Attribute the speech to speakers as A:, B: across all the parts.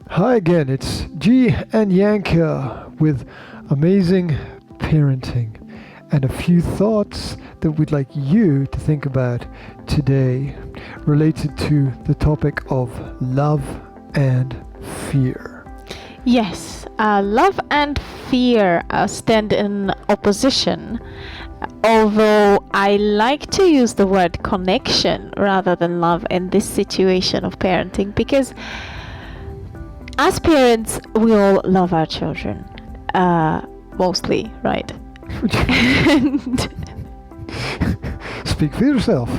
A: Hi again, it's G and Yanka with amazing parenting and a few thoughts that we'd like you to think about today related to the topic of love and fear.
B: Yes, love and fear stand in opposition, although I like to use the word connection rather than love in this situation of parenting, because as parents, we all love our children, mostly, right? And
A: Speak for yourself.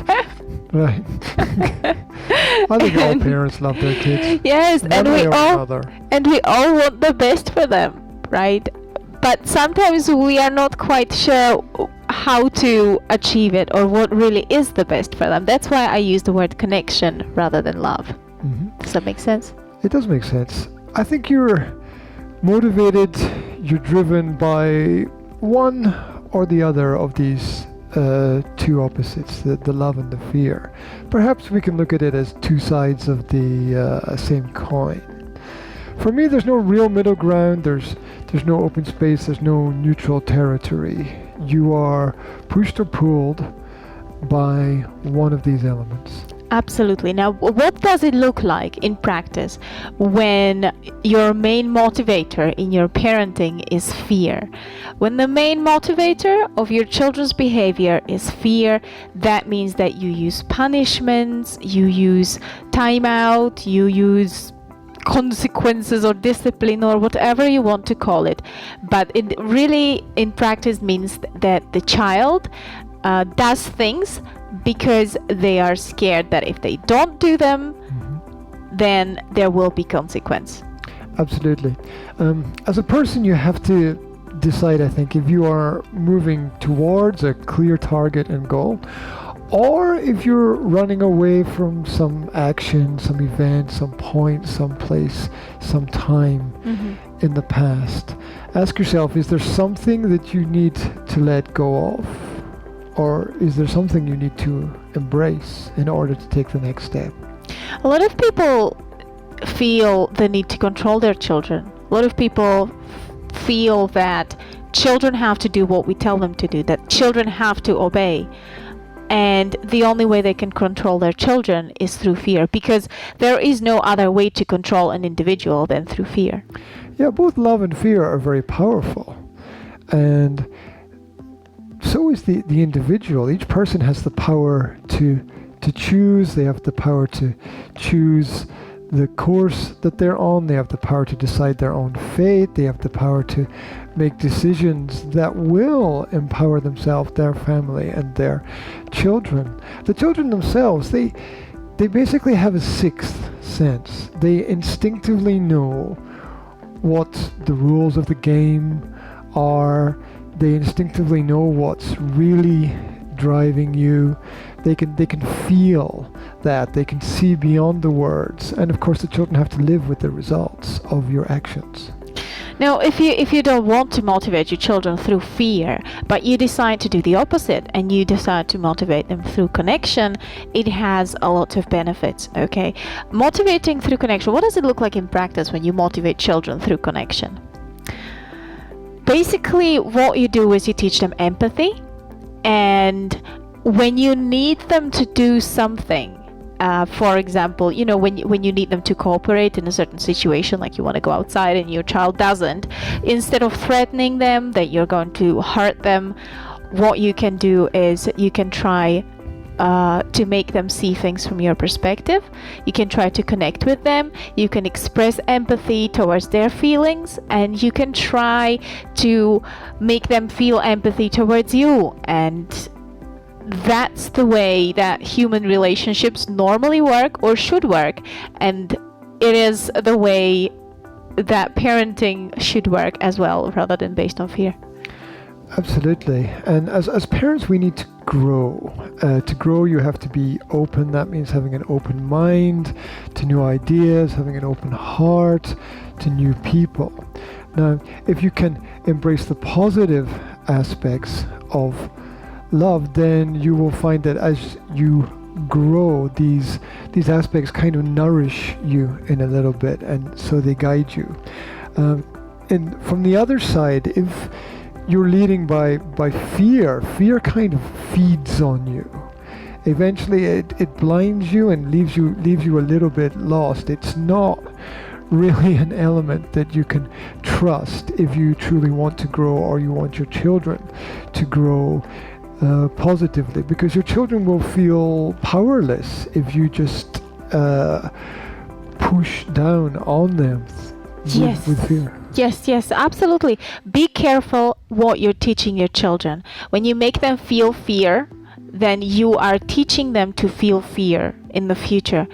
A: Right. I think all parents love their kids.
B: yes,
A: One
B: and
A: way
B: we
A: or
B: all
A: another.
B: want the best for them, right? But sometimes we are not quite sure how to achieve it or what really is the best for them. That's why I use the word connection rather than love.
A: Mhm.
B: Does that make sense?
A: It does make sense. I think you're motivated, you're driven by one or the other of these two opposites, the love and the fear. Perhaps we can look at it as two sides of the same coin. For me, there's no real middle ground, there's no open space, there's no neutral territory. You are pushed or pulled by one of these elements.
B: Absolutely. Now, what does it look like in practice when your main motivator in your parenting is fear? When the main motivator of your children's behavior is fear, that means that you use punishments, you use timeout, you use consequences or discipline or whatever you want to call it. But it really in practice means that the child does things because they are scared that if they don't do them, then there will be consequence.
A: Absolutely. As a person, you have to decide, I think, if you are moving towards a clear target and goal, or if you're running away from some action, some event, some point, some place, some time in the past. Ask yourself, is there something that you need to let go of? Or is there something you need to embrace in order to take the next step?
B: A lot of people feel the need to control their children. A lot of people feel that children have to do what we tell them to do, that children have to obey. And the only way they can control their children is through fear, because there is no other way to control an individual than through fear.
A: Yeah, both love and fear are very powerful. And so is the individual. Each person has the power to choose. They have the power to choose the course that they're on. They have the power to decide their own fate. They have the power to make decisions that will empower themselves, their family, and their children. The children themselves, they basically have a sixth sense. They instinctively know what the rules of the game are. They instinctively know what's really driving you. They can feel that. They can see beyond the words. And of course, the children have to live with the results of your actions.
B: Now, if you don't want to motivate your children through fear, but you decide to do the opposite and you decide to motivate them through connection, it has a lot of benefits, okay? Motivating through connection, what does it look like in practice when you motivate children through connection? Basically, what you do is you teach them empathy, and when you need them to do something, for example, when you need them to cooperate in a certain situation, like you want to go outside and your child doesn't, instead of threatening them that you're going to hurt them, what you can do is you can try to make them see things from your perspective. You can try to connect with them. You can express empathy towards their feelings, and you can try to make them feel empathy towards you. And that's the way that human relationships normally work or should work. And it is the way that parenting should work as well, rather than based on fear.
A: Absolutely. And as parents, we need to grow. To grow, you have to be open. That means having an open mind to new ideas, having an open heart to new people. Now, if you can embrace the positive aspects of love, then you will find that as you grow, these aspects kind of nourish you in a little bit, and so they guide you. And from the other side, if you're leading by fear kind of feeds on you. Eventually it blinds you and leaves you a little bit lost. It's not really an element that you can trust if you truly want to grow, or you want your children to grow positively, because your children will feel powerless if you just push down on them with fear.
B: Yes, absolutely. Be careful what you're teaching your children. When you make them feel fear, then you are teaching them to feel fear in the future.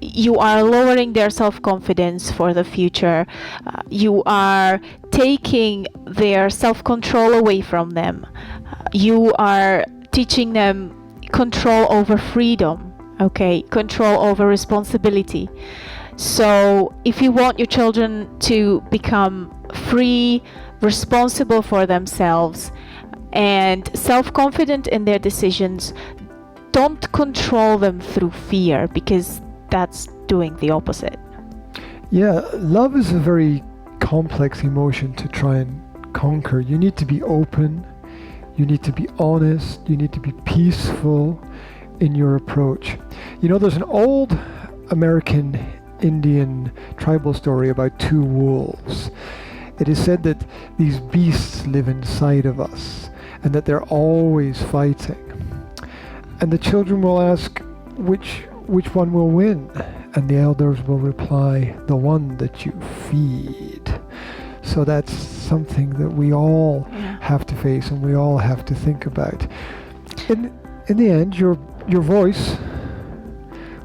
B: You are lowering their self-confidence for the future. You are taking their self-control away from them. You are teaching them control over freedom, okay? Control over responsibility. So if you want your children to become free, responsible for themselves, and self-confident in their decisions, don't control them through fear, because that's doing the opposite.
A: Yeah, love is a very complex emotion to try and conquer. You need to be open, you need to be honest, you need to be peaceful in your approach. You know, there's an old American Indian tribal story about two wolves. It is said that these beasts live inside of us, and that they're always fighting. And the children will ask, which one will win? And the elders will reply, the one that you feed. So that's something that we all have to face, and we all have to think about. In the end, your voice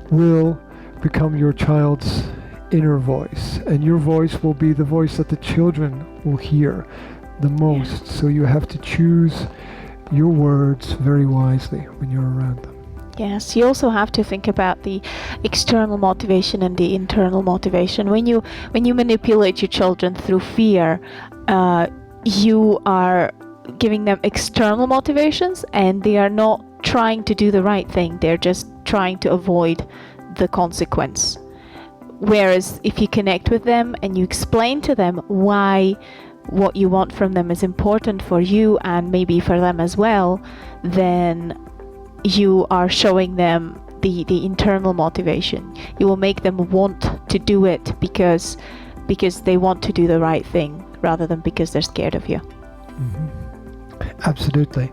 A: will become your child's inner voice, and your voice will be the voice that the children will hear the most. So you have to choose your words very wisely when you're around them.
B: Yes, you also have to think about the external motivation and the internal motivation. When you manipulate your children through fear, you are giving them external motivations, and they are not trying to do the right thing. They're just trying to avoid the consequence. Whereas if you connect with them and you explain to them why what you want from them is important for you and maybe for them as well, then you are showing them the internal motivation. You will make them want to do it because they want to do the right thing, rather than because they're scared of you.
A: Mm-hmm. Absolutely.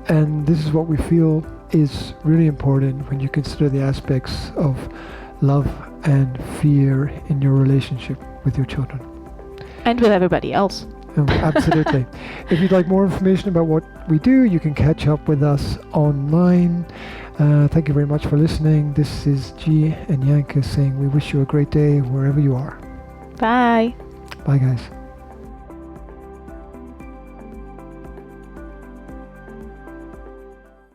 A: And this is what we feel is really important when you consider the aspects of love and fear in your relationship with your children.
B: And with everybody else.
A: Absolutely. If you'd like more information about what we do, you can catch up with us online. Thank you very much for listening. This is G and Yanka saying we wish you a great day wherever you are.
B: Bye.
A: Bye, guys.